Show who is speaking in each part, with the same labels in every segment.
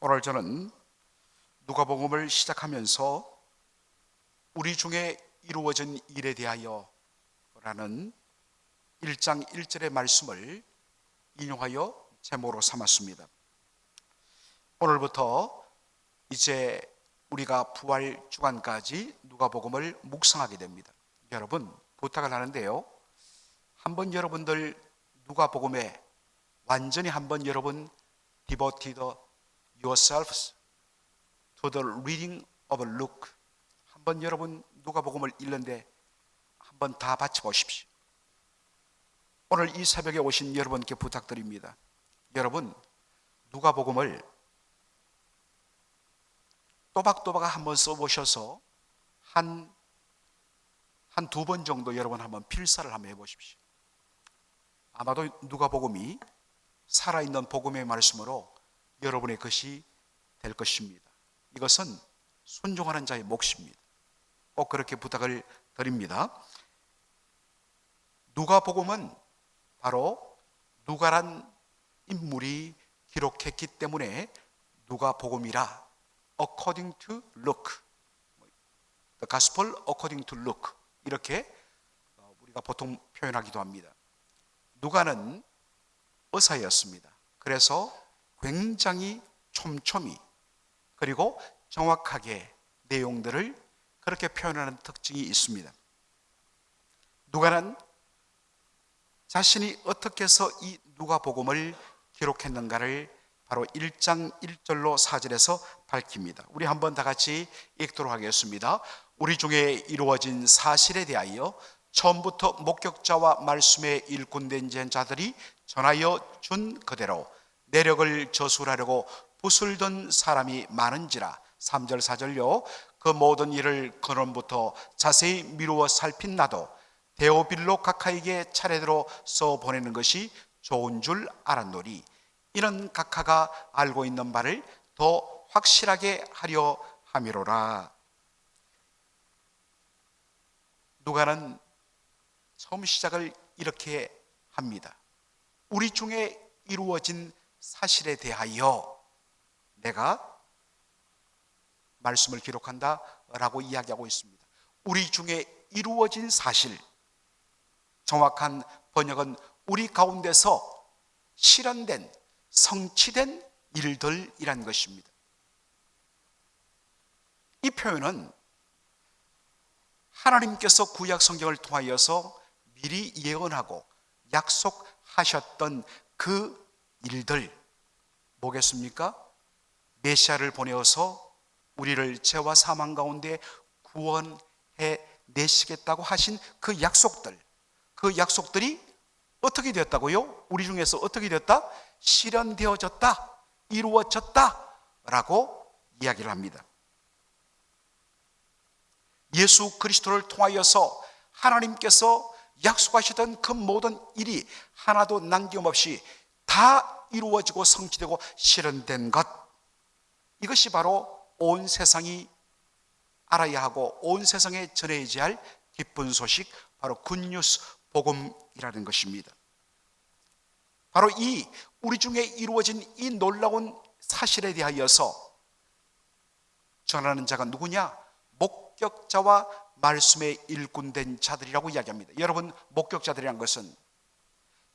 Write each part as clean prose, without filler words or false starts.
Speaker 1: 오늘 저는 누가복음을 시작하면서 우리 중에 이루어진 일에 대하여 라는 1장 1절의 말씀을 인용하여 제목으로 삼았습니다. 오늘부터 이제 우리가 부활 주간까지 누가복음을 묵상하게 됩니다. 여러분, 부탁을 하는데요, 한번 여러분들 누가복음에 완전히 한번 여러분 devoted yourselves to the reading of Luke, 한번 여러분 누가복음을 읽는데 한번 다 바쳐보십시오. 오늘 이 새벽에 오신 여러분께 부탁드립니다. 여러분, 누가복음을 또박또박 한번 써보셔서 한 두 번 정도 여러분 한번 필사를 한번 해보십시오. 아마도 누가복음이 살아있는 복음의 말씀으로 여러분의 것이 될 것입니다. 이것은 순종하는 자의 몫입니다. 꼭 그렇게 부탁을 드립니다. 누가복음은 바로 누가란 인물이 기록했기 때문에 누가복음이라 according to Luke, the gospel according to Luke, 이렇게 우리가 보통 표현하기도 합니다. 누가는 의사였습니다. 그래서 굉장히 촘촘히 그리고 정확하게 내용들을 그렇게 표현하는 특징이 있습니다. 누가는 자신이 어떻게 해서 이 누가복음을 기록했는가를 바로 1장 1절로 4절에서 밝힙니다. 우리 한번 다 같이 읽도록 하겠습니다. 우리 중에 이루어진 사실에 대하여 처음부터 목격자와 말씀에 일꾼된 자들이 전하여 준 그대로 내력을 저술하려고 붓을 든 사람이 많은지라. 3절 4절요. 그 모든 일을 근원부터 자세히 미루어 살핀 나도 데오빌로 각하에게 차례대로 써보내는 것이 좋은 줄 알았노니 이는 각하가 알고 있는 바를 더 확실하게 하려 함이로라. 누가는 처음 시작을 이렇게 합니다. 우리 중에 이루어진 사실에 대하여 내가 말씀을 기록한다 라고 이야기하고 있습니다. 우리 중에 이루어진 사실, 정확한 번역은 우리 가운데서 실현된, 성취된 일들이란 것입니다. 이 표현은 하나님께서 구약 성경을 통하여서 미리 예언하고 약속하셨던 그 일들 뭐겠습니까? 메시아를 보내어서 우리를 죄와 사망 가운데 구원해 내시겠다고 하신 그 약속들이 어떻게 되었다고요? 우리 중에서 어떻게 되었다? 실현되어졌다, 이루어졌다 라고 이야기를 합니다. 예수 그리스도를 통하여서 하나님께서 약속하시던 그 모든 일이 하나도 남김없이 다 이루어지고 성취되고 실현된 것, 이것이 바로 온 세상이 알아야 하고 온 세상에 전해져야 할 기쁜 소식, 바로 굿뉴스 복음이라는 것입니다. 바로 이 우리 중에 이루어진 이 놀라운 사실에 대하여서 전하는 자가 누구냐? 목격자와 말씀에 일꾼된 자들이라고 이야기합니다. 여러분, 목격자들이란 것은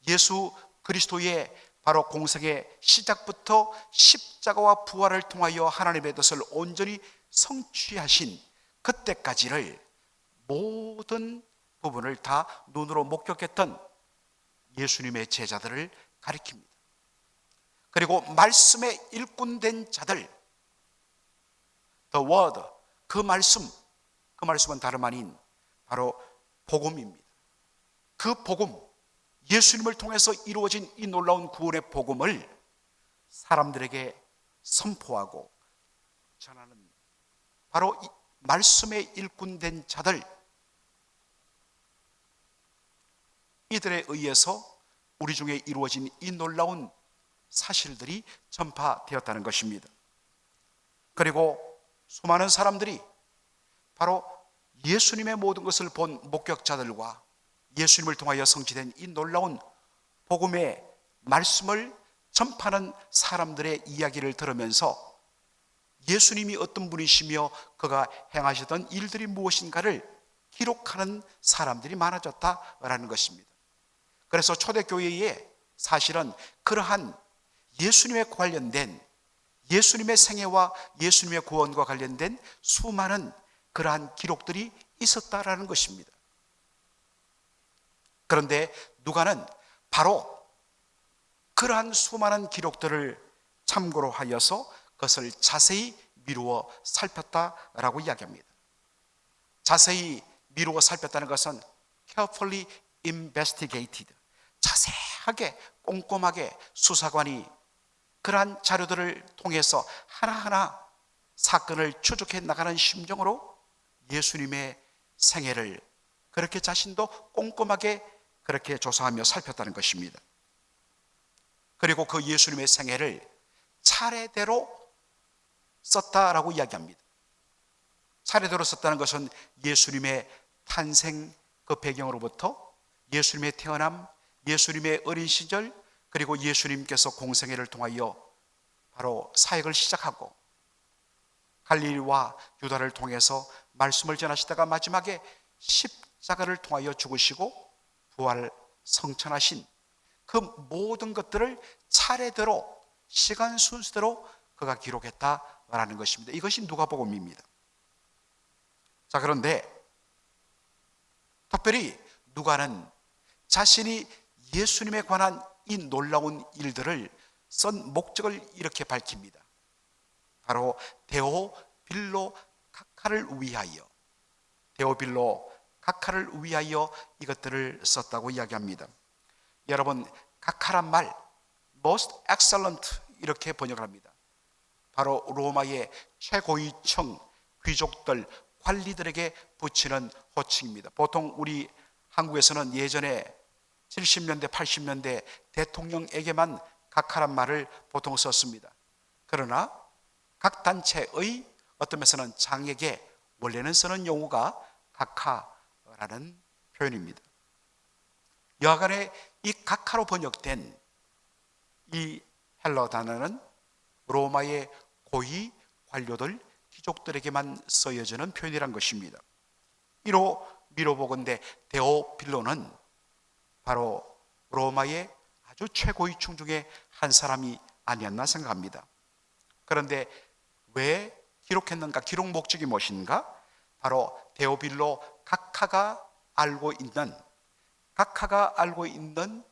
Speaker 1: 예수 그리스도의 바로 공생의 시작부터 십자가와 부활을 통하여 하나님의 뜻을 온전히 성취하신 그때까지를 모든 부분을 다 눈으로 목격했던 예수님의 제자들을 가리킵니다. 그리고 말씀에 일꾼된 자들, the word, 그 말씀은 다름 아닌 바로 복음입니다. 그 복음, 예수님을 통해서 이루어진 이 놀라운 구원의 복음을 사람들에게 선포하고 전하는 바로 이 말씀에 일꾼된 자들, 이들에 의해서 우리 중에 이루어진 이 놀라운 사실들이 전파되었다는 것입니다. 그리고 수많은 사람들이 바로 예수님의 모든 것을 본 목격자들과 예수님을 통하여 성취된 이 놀라운 복음의 말씀을 전파하는 사람들의 이야기를 들으면서 예수님이 어떤 분이시며 그가 행하시던 일들이 무엇인가를 기록하는 사람들이 많아졌다라는 것입니다. 그래서 초대교회에 사실은 그러한 예수님에 관련된, 예수님의 생애와 예수님의 구원과 관련된 수많은 그러한 기록들이 있었다라는 것입니다. 그런데 누가는 바로 그러한 수많은 기록들을 참고로 하여서 그것을 자세히 미루어 살폈다라고 이야기합니다. 자세히 미루어 살폈다는 것은 carefully investigated, 자세하게 꼼꼼하게 수사관이 그러한 자료들을 통해서 하나하나 사건을 추적해 나가는 심정으로 예수님의 생애를 그렇게 자신도 꼼꼼하게 그렇게 조사하며 살폈다는 것입니다. 그리고 그 예수님의 생애를 차례대로 썼다라고 이야기합니다. 차례대로 썼다는 것은 예수님의 탄생 그 배경으로부터 예수님의 태어남, 예수님의 어린 시절, 그리고 예수님께서 공생애를 통하여 바로 사역을 시작하고 갈릴리와 유다를 통해서 말씀을 전하시다가 마지막에 십자가를 통하여 죽으시고 부활 성천하신 그 모든 것들을 차례대로 시간 순서대로 그가 기록했다라는 것입니다. 이것이 누가복음입니다. 자, 그런데 특별히 누가는 자신이 예수님에 관한 이 놀라운 일들을 쓴 목적을 이렇게 밝힙니다. 바로 데오빌로 각하를 위하여, 데오빌로 각하를 위하여 이것들을 썼다고 이야기합니다. 여러분, 각하란 말 most excellent 이렇게 번역을 합니다. 바로 로마의 최고위층 귀족들, 관리들에게 붙이는 호칭입니다. 보통 우리 한국에서는 예전에 70년대, 80년대 대통령에게만 각하란 말을 보통 썼습니다. 그러나 각 단체의 어떤 면에서는 장에게 원래는 쓰는 용어가 각하라는 표현입니다. 여하간에 이 각하로 번역된 이 헬러 단어는 로마의 고위 관료들, 귀족들에게만 쓰여지는 표현이란 것입니다. 이로 미뤄보건대 데오빌로는 바로 로마의 아주 최고위층 중에 한 사람이 아니었나 생각합니다. 그런데 왜 기록했는가? 기록 목적이 무엇인가? 바로 데오빌로 각하가 알고 있는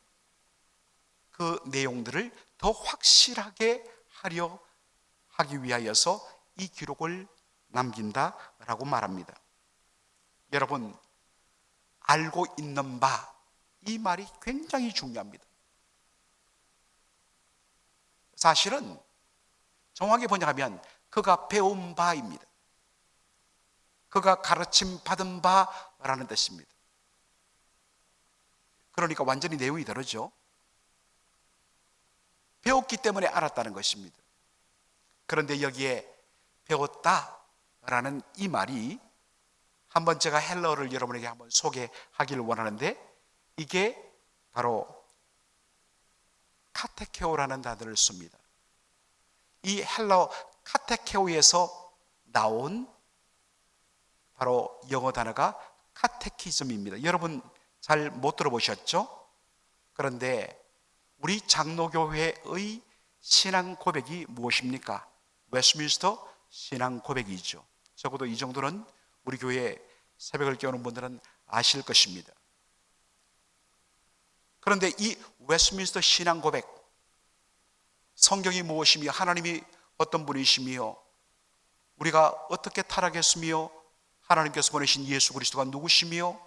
Speaker 1: 그 내용들을 더 확실하게 하려 하기 위하여서 이 기록을 남긴다라고 말합니다. 여러분, 알고 있는 바, 이 말이 굉장히 중요합니다. 사실은 정확히 번역하면 그가 배운 바입니다. 그가 가르침 받은 바라는 뜻입니다. 그러니까 완전히 내용이 다르죠. 배웠기 때문에 알았다는 것입니다. 그런데 여기에 배웠다라는 이 말이 한번 제가 헬러를 여러분에게 한번 소개하기를 원하는데, 이게 바로 카테케오라는 단어를 씁니다. 이 헬러 카테케오에서 나온 바로 영어 단어가 카테키즘입니다. 여러분 잘 못 들어보셨죠? 그런데 우리 장로교회의 신앙 고백이 무엇입니까? 웨스트민스터 신앙 고백이죠. 적어도 이 정도는 우리 교회 새벽을 깨우는 분들은 아실 것입니다. 그런데 이 웨스트민스터 신앙 고백, 성경이 무엇이며 하나님이 어떤 분이시며 우리가 어떻게 타락했으며 하나님께서 보내신 예수 그리스도가 누구시며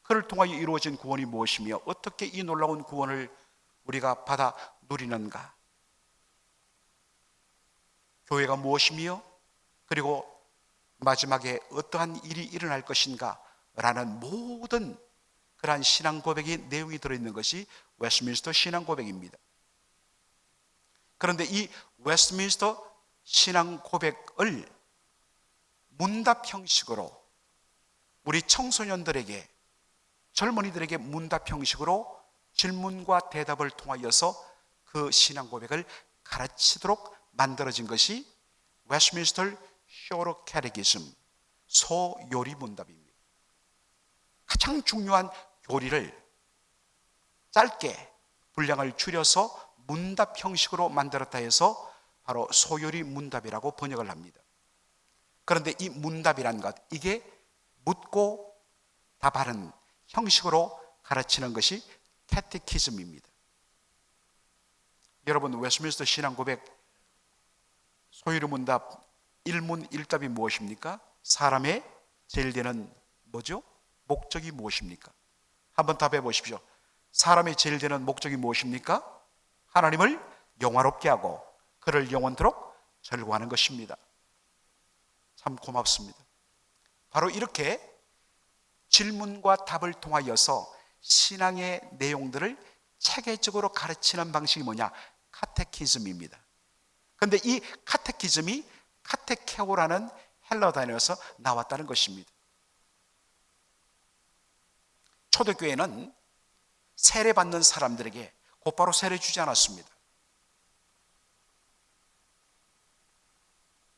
Speaker 1: 그를 통하여 이루어진 구원이 무엇이며 어떻게 이 놀라운 구원을 우리가 받아 누리는가, 교회가 무엇이며 그리고 마지막에 어떠한 일이 일어날 것인가 라는 모든 그러한 신앙 고백의 내용이 들어있는 것이 웨스트민스터 신앙 고백입니다. 그런데 이 웨스트민스터 신앙 고백을 문답 형식으로 우리 청소년들에게, 젊은이들에게 문답 형식으로 질문과 대답을 통하여서 그 신앙 고백을 가르치도록 만들어진 것이 웨스트민스터 쇼로 캐테키즘, 소요리 문답입니다. 가장 중요한 교리를 짧게 분량을 줄여서 문답 형식으로 만들었다 해서 바로 소요리 문답이라고 번역을 합니다. 그런데 이 문답이란 것, 이게 묻고 답하는 형식으로 가르치는 것이 캐테키즘입니다. 여러분, 웨스트민스터 신앙고백 소요리 문답 1문 1답이 무엇입니까? 사람의 제일 되는 뭐죠? 목적이 무엇입니까? 한번 답해 보십시오. 사람의 제일 되는 목적이 무엇입니까? 하나님을 영화롭게 하고 그를 영원토록 절구하는 것입니다. 참 고맙습니다. 바로 이렇게 질문과 답을 통하여서 신앙의 내용들을 체계적으로 가르치는 방식이 뭐냐? 카테키즘입니다. 그런데 이 카테키즘이 카테케오라는 헬라 단어에서 나왔다는 것입니다. 초대교회는 세례받는 사람들에게 곧바로 세례 주지 않았습니다.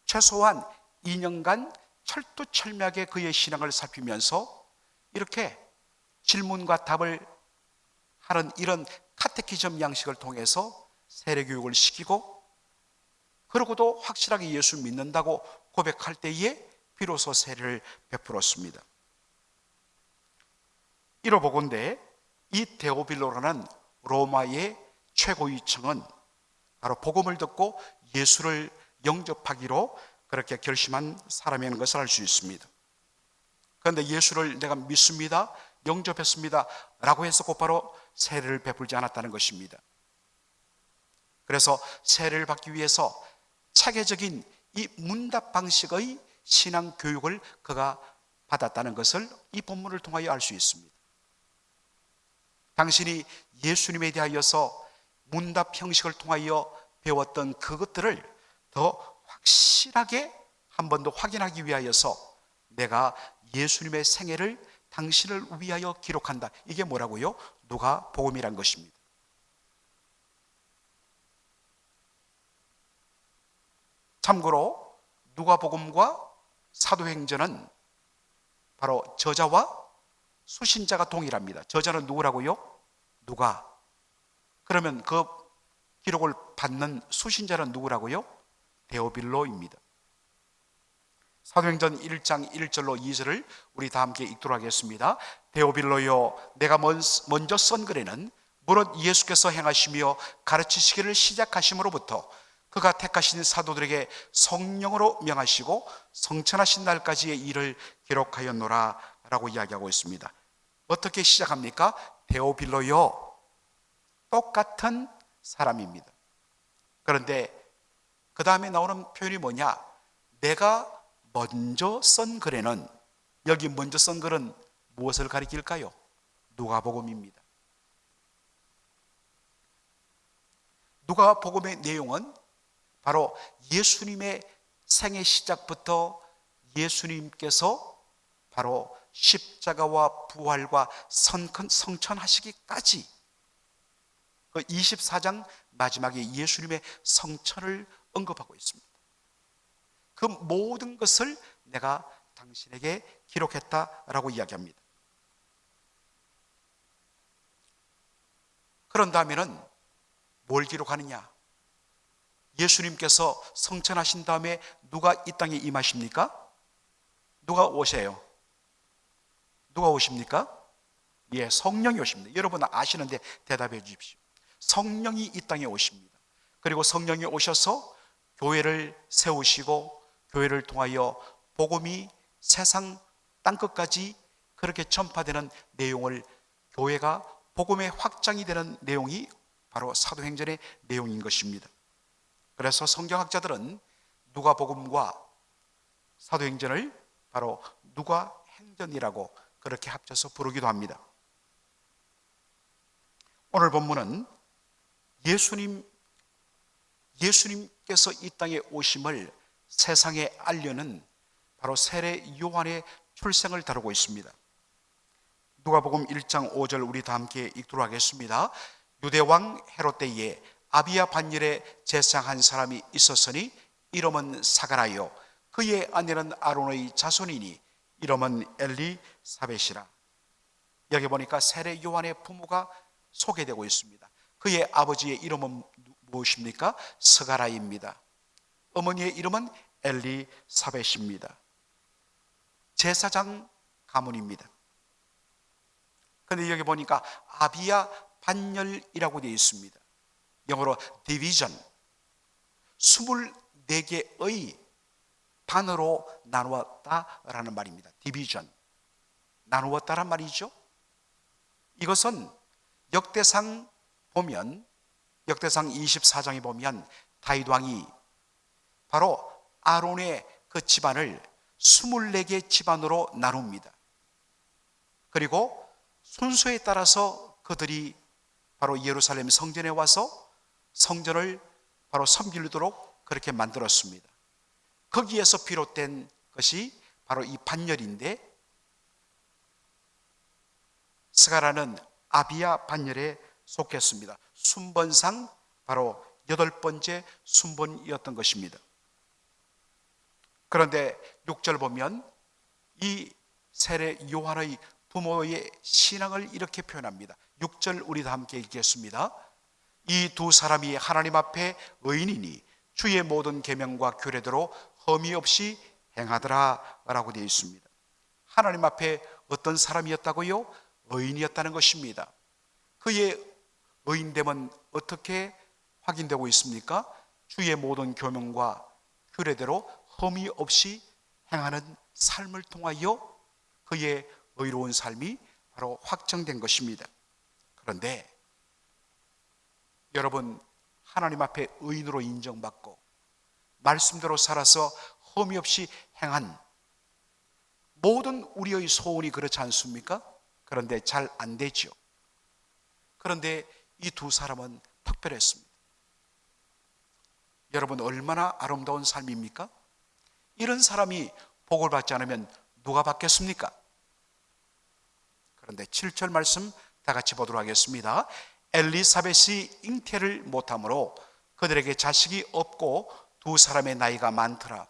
Speaker 1: 최소한 2년간 철두철미하게 그의 신앙을 살피면서 이렇게 질문과 답을 하는 이런 카테키즘 양식을 통해서 세례 교육을 시키고, 그러고도 확실하게 예수 믿는다고 고백할 때에 비로소 세례를 베풀었습니다. 이로보건대 이 데오빌로라는 로마의 최고위층은 바로 복음을 듣고 예수를 영접하기로 그렇게 결심한 사람이라는 것을 알 수 있습니다. 그런데 예수를 내가 믿습니다, 영접했습니다 라고 해서 곧바로 세례를 베풀지 않았다는 것입니다. 그래서 세례를 받기 위해서 체계적인 이 문답 방식의 신앙 교육을 그가 받았다는 것을 이 본문을 통하여 알 수 있습니다. 당신이 예수님에 대하여서 문답 형식을 통하여 배웠던 그것들을 더 확실하게 한 번 더 확인하기 위하여서 내가 예수님의 생애를 당신을 위하여 기록한다. 이게 뭐라고요? 누가복음이란 것입니다. 참고로 누가복음과 사도행전은 바로 저자와 수신자가 동일합니다. 저자는 누구라고요? 누가. 그러면 그 기록을 받는 수신자는 누구라고요? 데오빌로입니다. 사도행전 1장 1절로 2절을 우리 다 함께 읽도록 하겠습니다. 데오빌로여, 내가 먼저 쓴 글에는 무릇 예수께서 행하시며 가르치시기를 시작하심으로부터 그가 택하신 사도들에게 성령으로 명하시고 성천하신 날까지의 일을 기록하였노라 라고 이야기하고 있습니다. 어떻게 시작합니까? 데오빌로요, 똑같은 사람입니다. 그런데 그 다음에 나오는 표현이 뭐냐? 내가 먼저 쓴 글에는, 여기 먼저 쓴 글은 무엇을 가리킬까요? 누가복음입니다. 누가복음의 내용은 바로 예수님의 생애 시작부터 예수님께서 바로 십자가와 부활과 성천하시기까지 그 24장 마지막에 예수님의 성천을 언급하고 있습니다. 그 모든 것을 내가 당신에게 기록했다라고 이야기합니다. 그런다면은 뭘 기록하느냐? 예수님께서 성천하신 다음에 누가 이 땅에 임하십니까? 누가 오세요? 누가 오십니까? 예, 성령이 오십니다. 여러분 아시는데 대답해 주십시오. 성령이 이 땅에 오십니다. 그리고 성령이 오셔서 교회를 세우시고 교회를 통하여 복음이 세상 땅끝까지 그렇게 전파되는 내용을, 교회가 복음의 확장이 되는 내용이 바로 사도행전의 내용인 것입니다. 그래서 성경학자들은 누가복음과 사도행전을 바로 누가행전이라고 그렇게 합쳐서 부르기도 합니다. 오늘 본문은 예수님께서 이 땅에 오심을 세상에 알려는 바로 세례 요한의 출생을 다루고 있습니다. 누가복음 1장 5절 우리 다 함께 읽도록 하겠습니다. 유대왕 헤롯 때에 아비야 반열에 제사한 사람이 있었으니 이름은 사가라요 그의 아내는 아론의 자손이니 이름은 엘리사벳이라. 여기 보니까 세례 요한의 부모가 소개되고 있습니다. 그의 아버지의 이름은 무엇입니까? 스가라입니다. 어머니의 이름은 엘리사벳입니다. 제사장 가문입니다. 그런데 여기 보니까 아비야 반열이라고 되어 있습니다. 영어로 디비전, 24개의 반으로 나누었다라는 말입니다. 디비전, 나누었다란 말이죠. 이것은 역대상 보면, 역대상 24장에 보면 다윗 왕이 바로 아론의 그 집안을 24개 집안으로 나눕니다. 그리고 순서에 따라서 그들이 바로 예루살렘 성전에 와서 성전을 바로 섬기도록 그렇게 만들었습니다. 거기에서 비롯된 것이 바로 이 반열인데, 스가라는 아비야 반열에 속했습니다. 순번상 바로 8번째 순번이었던 것입니다. 그런데 6절 보면 이 세례 요한의 부모의 신앙을 이렇게 표현합니다. 6절 우리 다 함께 읽겠습니다. 이 두 사람이 하나님 앞에 의인이니 주의 모든 계명과 규례대로 흠이 없이 행하더라 라고 되어 있습니다. 하나님 앞에 어떤 사람이었다고요? 의인이었다는 것입니다. 그의 의인됨은 어떻게 확인되고 있습니까? 주의 모든 계명과 규례대로 흠이 없이 행하는 삶을 통하여 그의 의로운 삶이 바로 확정된 것입니다. 그런데 여러분, 하나님 앞에 의인으로 인정받고 말씀대로 살아서 흠이 없이 행한 모든 우리의 소원이 그렇지 않습니까? 그런데 잘 안 되죠. 그런데 이 두 사람은 특별했습니다. 여러분, 얼마나 아름다운 삶입니까? 이런 사람이 복을 받지 않으면 누가 받겠습니까? 그런데 7절 말씀 다 같이 보도록 하겠습니다. 엘리사벳이 잉태를 못하므로 그들에게 자식이 없고 두 사람의 나이가 많더라.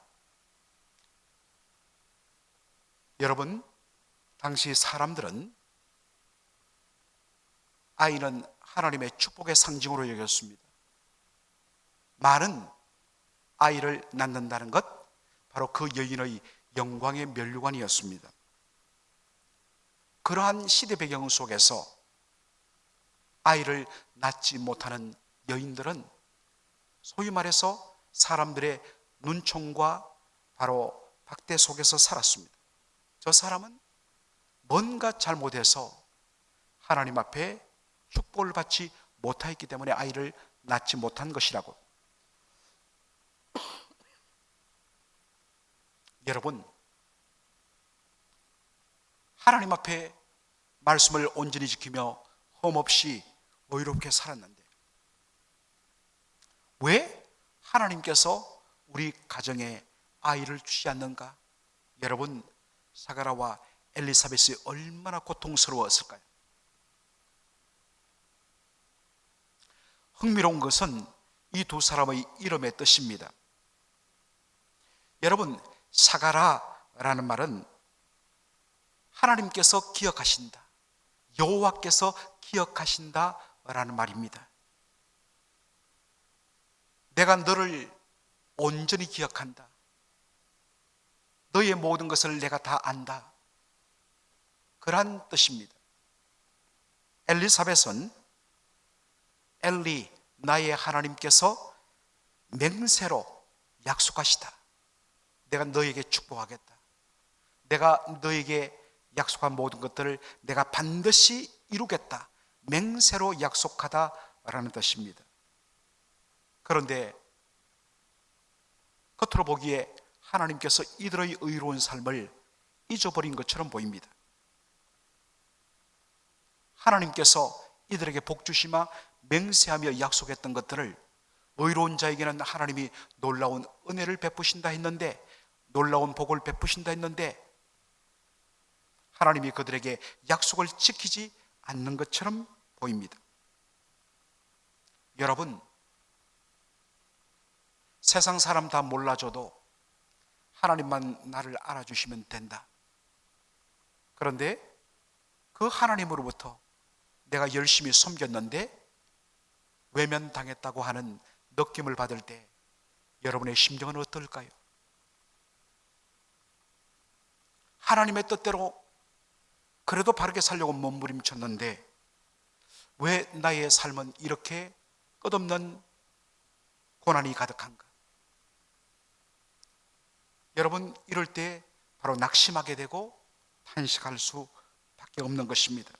Speaker 1: 여러분, 당시 사람들은 아이는 하나님의 축복의 상징으로 여겼습니다. 많은 아이를 낳는다는 것, 바로 그 여인의 영광의 면류관이었습니다. 그러한 시대 배경 속에서 아이를 낳지 못하는 여인들은 소위 말해서 사람들의 눈총과 바로 박대 속에서 살았습니다. 저 사람은 뭔가 잘못해서 하나님 앞에 축복을 받지 못하였기 때문에 아이를 낳지 못한 것이라고. 여러분, 하나님 앞에 말씀을 온전히 지키며 흠없이 의롭게 살았는데 왜 하나님께서 우리 가정에 아이를 주지 않는가? 여러분, 사가라와 엘리사벳이 얼마나 고통스러웠을까요? 흥미로운 것은 이 두 사람의 이름의 뜻입니다. 여러분, 사가라라는 말은 하나님께서 기억하신다, 여호와께서 기억하신다라는 말입니다. 내가 너를 온전히 기억한다. 너의 모든 것을 내가 다 안다. 그러한 뜻입니다. 엘리사벳은 엘리, 나의 하나님께서 맹세로 약속하시다. 내가 너에게 축복하겠다. 내가 너에게 약속한 모든 것들을 내가 반드시 이루겠다. 맹세로 약속하다라는 뜻입니다. 그런데 겉으로 보기에 하나님께서 이들의 의로운 삶을 잊어버린 것처럼 보입니다. 하나님께서 이들에게 복 주시마 맹세하며 약속했던 것들을 의로운 자에게는 하나님이 놀라운 은혜를 베푸신다 했는데, 놀라운 복을 베푸신다 했는데 하나님이 그들에게 약속을 지키지 않는 것처럼 보입니다. 여러분, 세상 사람 다 몰라줘도 하나님만 나를 알아주시면 된다. 그런데 그 하나님으로부터 내가 열심히 섬겼는데 외면당했다고 하는 느낌을 받을 때 여러분의 심정은 어떨까요? 하나님의 뜻대로 그래도 바르게 살려고 몸부림쳤는데 왜 나의 삶은 이렇게 끝없는 고난이 가득한가? 여러분, 이럴 때 바로 낙심하게 되고 탄식할 수밖에 없는 것입니다.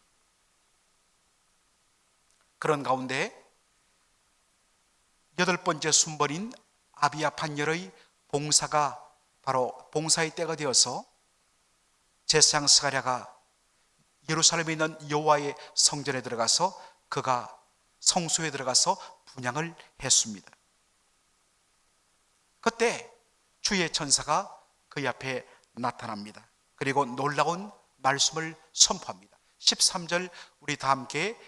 Speaker 1: 그런 가운데 8번째 순번인 아비야 판열의 봉사가 바로 봉사의 때가 되어서 제사장 스가랴가 예루살렘에 있는 여호와의 성전에 들어가서 그가 성소에 들어가서 분향을 했습니다. 그때 주의 천사가 그의 앞에 나타납니다. 그리고 놀라운 말씀을 선포합니다. 13절 우리 다 함께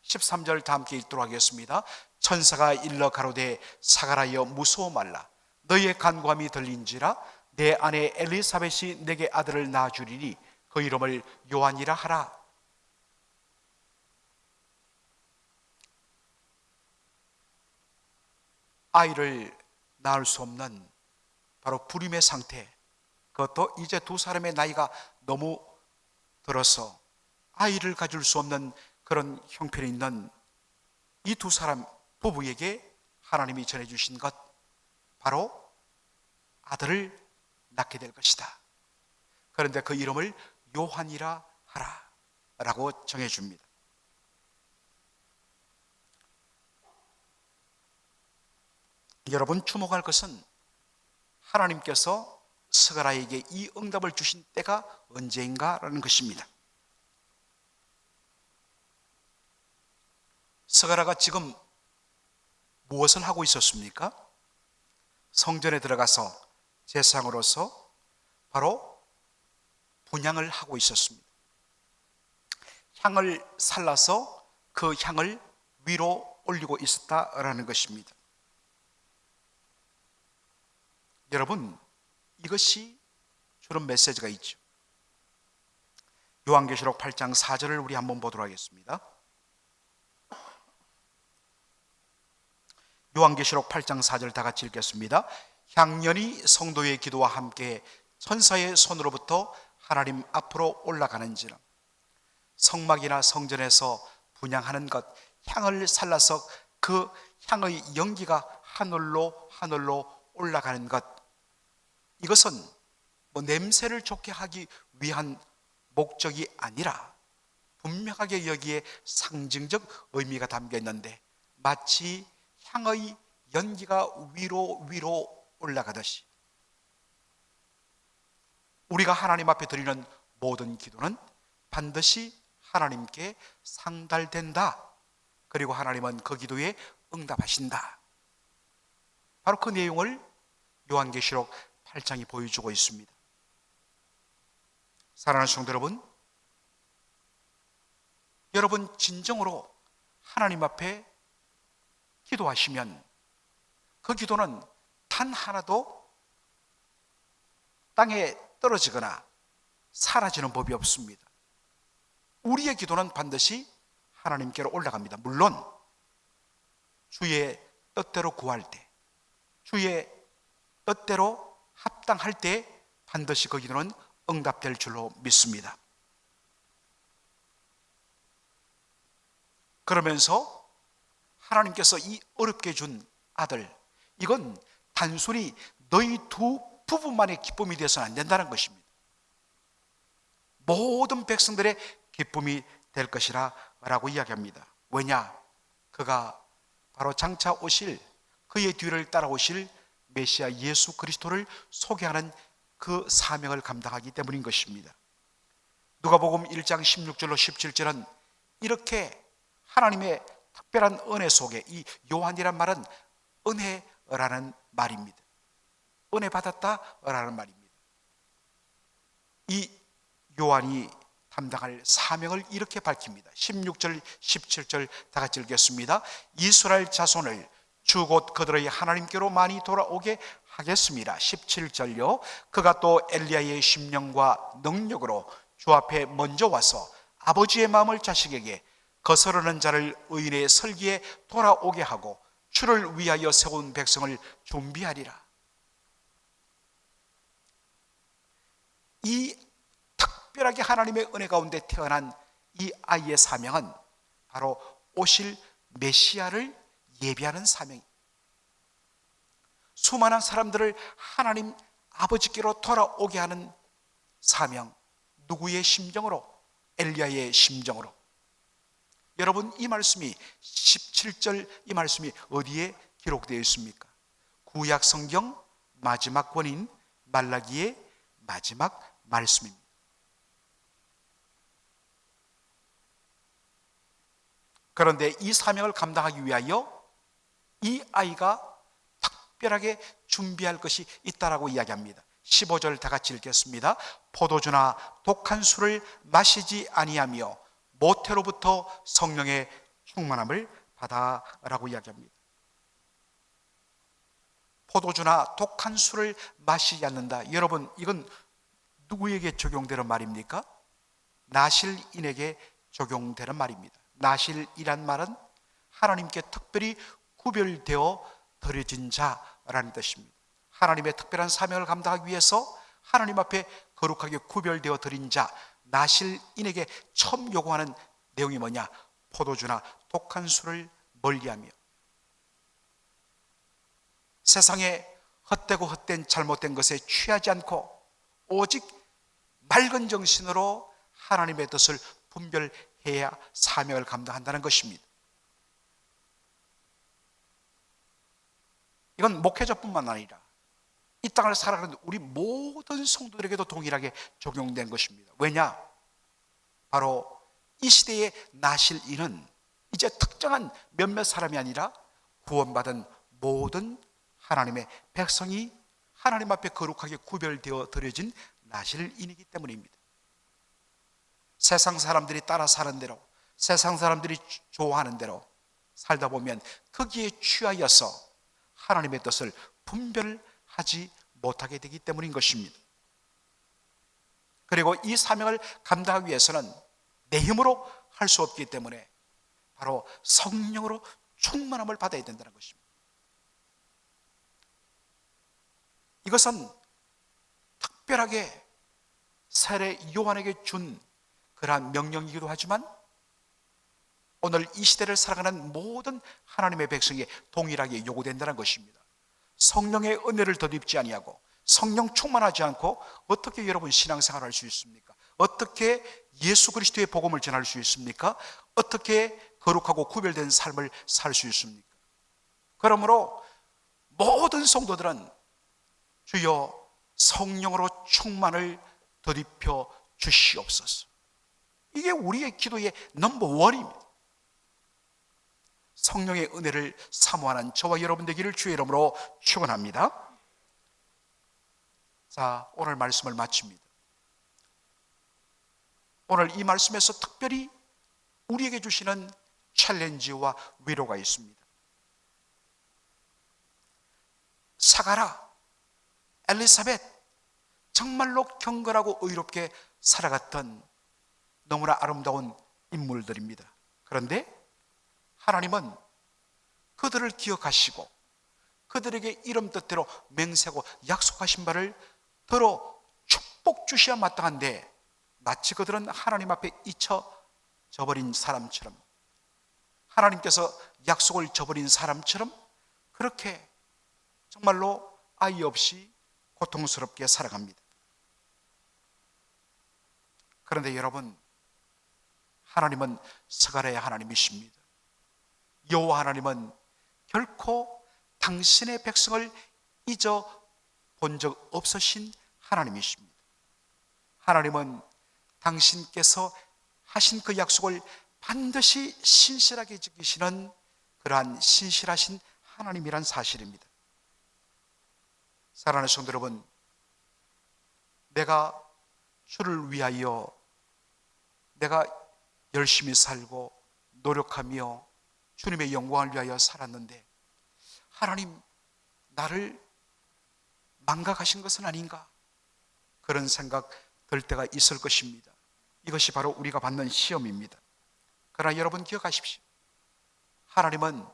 Speaker 1: 13절 다 함께 읽도록 하겠습니다. 천사가 일러 가로되 사가라여 무서워 말라. 너희의 간구함이 들린지라 내 아내 엘리사벳이 내게 아들을 낳아주리니 그 이름을 요한이라 하라. 아이를 낳을 수 없는 바로 불임의 상태, 그것도 이제 두 사람의 나이가 너무 들어서 아이를 가질 수 없는 그런 형편에 있는 이 두 사람 부부에게 하나님이 전해주신 것, 바로 아들을 낳게 될 것이다. 그런데 그 이름을 요한이라 하라 라고 정해줍니다. 여러분, 주목할 것은 하나님께서 스가랴에게 이 응답을 주신 때가 언제인가라는 것입니다. 스가랴가 지금 무엇을 하고 있었습니까? 성전에 들어가서 제사장으로서 바로 분향을 하고 있었습니다. 향을 살라서 그 향을 위로 올리고 있었다라는 것입니다. 여러분, 이것이 주는 메시지가 있죠. 요한계시록 8장 4절을 우리 한번 보도록 하겠습니다. 요한계시록 8장 4절 다 같이 읽겠습니다. 향년이 성도의 기도와 함께 천사의 손으로부터 하나님 앞으로 올라가는지라. 성막이나 성전에서 분향하는 것, 향을 살라서 그 향의 연기가 하늘로 올라가는 것, 이것은 냄새를 좋게 하기 위한 목적이 아니라 분명하게 여기에 상징적 의미가 담겨 있는데, 마치 향의 연기가 위로 올라가듯이 우리가 하나님 앞에 드리는 모든 기도는 반드시 하나님께 상달된다. 그리고 하나님은 그 기도에 응답하신다. 바로 그 내용을 요한계시록 8장이 보여주고 있습니다. 사랑하는 성도 여러분 진정으로 하나님 앞에 기도하시면 그 기도는 단 하나도 땅에 떨어지거나 사라지는 법이 없습니다. 우리의 기도는 반드시 하나님께로 올라갑니다. 물론 주의 뜻대로 구할 때, 주의 뜻대로 합당할 때 반드시 그 기도는 응답될 줄로 믿습니다. 그러면서 하나님께서 이 어렵게 준 아들, 이건 단순히 너희 두 부부만의 기쁨이 되어서는 안 된다는 것입니다. 모든 백성들의 기쁨이 될 것이라 라고 이야기합니다. 왜냐? 그가 바로 장차 오실, 그의 뒤를 따라오실 메시아 예수 그리스도를 소개하는 그 사명을 감당하기 때문인 것입니다. 누가복음 1장 16절로 17절은 이렇게 하나님의 특별한 은혜 속에, 이 요한이란 말은 은혜라는 말입니다. 은혜 받았다라는 말입니다. 이 요한이 담당할 사명을 이렇게 밝힙니다. 16절 17절 다 같이 읽겠습니다. 이스라엘 자손을 주 곧 그들의 하나님께로 많이 돌아오게 하겠습니다. 17절요. 그가 또 엘리야의 심령과 능력으로 주 앞에 먼저 와서 아버지의 마음을 자식에게 거스르는 자를 의인의 설기에 돌아오게 하고 주를 위하여 세운 백성을 준비하리라. 이 특별하게 하나님의 은혜 가운데 태어난 이 아이의 사명은 바로 오실 메시아를 예비하는 사명입니다. 수많은 사람들을 하나님 아버지께로 돌아오게 하는 사명, 누구의 심정으로? 엘리야의 심정으로. 여러분, 이 말씀이 17절 이 말씀이 어디에 기록되어 있습니까? 구약 성경 마지막 권인 말라기의 마지막 말씀입니다. 그런데 이 사명을 감당하기 위하여 이 아이가 특별하게 준비할 것이 있다라고 이야기합니다. 15절 다 같이 읽겠습니다. 포도주나 독한 술을 마시지 아니하며 모태로부터 성령의 충만함을 받아라고 이야기합니다. 포도주나 독한 술을 마시지 않는다. 여러분, 이건 누구에게 적용되는 말입니까? 나실인에게 적용되는 말입니다. 나실이란 말은 하나님께 특별히 구별되어 드려진 자라는 뜻입니다. 하나님의 특별한 사명을 감당하기 위해서 하나님 앞에 거룩하게 구별되어 드린 자, 나실인에게 처음 요구하는 내용이 뭐냐? 포도주나 독한 술을 멀리하며 세상에 헛되고 헛된 잘못된 것에 취하지 않고 오직 맑은 정신으로 하나님의 뜻을 분별해야 사명을 감당한다는 것입니다. 이건 목회자뿐만 아니라 이 땅을 살아가는 우리 모든 성도들에게도 동일하게 적용된 것입니다. 왜냐? 바로 이 시대의 나실인은 이제 특정한 몇몇 사람이 아니라 구원받은 모든 하나님의 백성이 하나님 앞에 거룩하게 구별되어 드려진 나실인이기 때문입니다. 세상 사람들이 따라 사는 대로, 세상 사람들이 좋아하는 대로 살다 보면 거기에 취하여서 하나님의 뜻을 분별하지 못하게 되기 때문인 것입니다. 그리고 이 사명을 감당하기 위해서는 내 힘으로 할 수 없기 때문에 바로 성령으로 충만함을 받아야 된다는 것입니다. 이것은 특별하게 세례 요한에게 준 그러한 명령이기도 하지만 오늘 이 시대를 살아가는 모든 하나님의 백성에게 동일하게 요구된다는 것입니다. 성령의 은혜를 덧입지 아니하고 성령 충만하지 않고 어떻게 여러분 신앙생활을 할 수 있습니까? 어떻게 예수 그리스도의 복음을 전할 수 있습니까? 어떻게 거룩하고 구별된 삶을 살 수 있습니까? 그러므로 모든 성도들은 주여 성령으로 충만을 덧입혀 주시옵소서. 이게 우리의 기도의 넘버원입니다. 성령의 은혜를 사모하는 저와 여러분 되기를 주의 이름으로 축원합니다. 자, 오늘 말씀을 마칩니다. 오늘 이 말씀에서 특별히 우리에게 주시는 챌린지와 위로가 있습니다. 사가라, 엘리사벳, 정말로 경건하고 의롭게 살아갔던 너무나 아름다운 인물들입니다. 그런데 하나님은 그들을 기억하시고 그들에게 이름 뜻대로 맹세하고 약속하신 바를 들어 축복 주셔야 마땅한데 마치 그들은 하나님 앞에 잊혀져버린 사람처럼, 하나님께서 약속을 저버린 사람처럼 그렇게 정말로 아이 없이 고통스럽게 살아갑니다. 그런데 여러분, 하나님은 서가라의 하나님이십니다. 여호와 하나님은 결코 당신의 백성을 잊어본 적 없으신 하나님이십니다. 하나님은 당신께서 하신 그 약속을 반드시 신실하게 지키시는 그러한 신실하신 하나님이란 사실입니다. 사랑하는 성도 여러분, 내가 주를 위하여 내가 열심히 살고 노력하며 주님의 영광을 위하여 살았는데 하나님 나를 망각하신 것은 아닌가, 그런 생각 들 때가 있을 것입니다. 이것이 바로 우리가 받는 시험입니다. 그러나 여러분 기억하십시오. 하나님은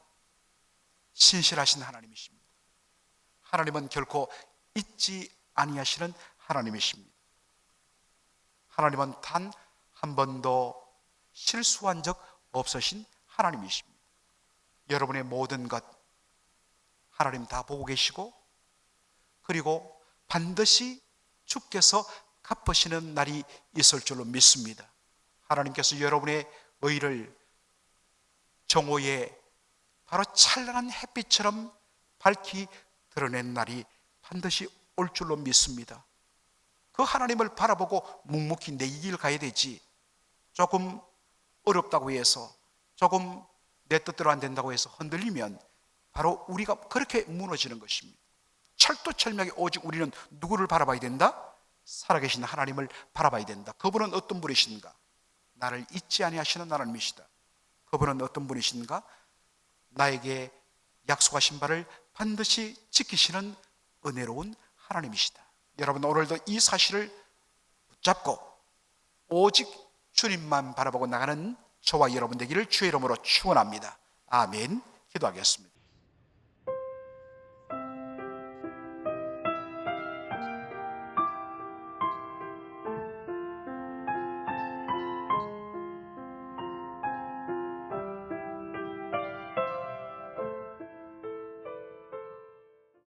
Speaker 1: 신실하신 하나님이십니다. 하나님은 결코 잊지 아니하시는 하나님이십니다. 하나님은 단 한 번도 실수한 적 없으신 하나님이십니다. 여러분의 모든 것 하나님 다 보고 계시고, 그리고 반드시 주께서 갚으시는 날이 있을 줄로 믿습니다. 하나님께서 여러분의 의를 정오에 바로 찬란한 햇빛처럼 밝히 드러낸 날이 반드시 올 줄로 믿습니다. 그 하나님을 바라보고 묵묵히 내 이 길 가야 되지, 조금 어렵다고 해서, 조금 내 뜻대로 안 된다고 해서 흔들리면 바로 우리가 그렇게 무너지는 것입니다. 철두철미하게 오직 우리는 누구를 바라봐야 된다? 살아계신 하나님을 바라봐야 된다. 그분은 어떤 분이신가? 나를 잊지 아니하시는 하나님이시다. 그분은 어떤 분이신가? 나에게 약속하신 바를 반드시 지키시는 은혜로운 하나님이시다. 여러분, 오늘도 이 사실을 붙잡고 오직 주님만 바라보고 나가는 저와 여러분 되기를 주의 이름으로 축원합니다. 아멘. 기도하겠습니다.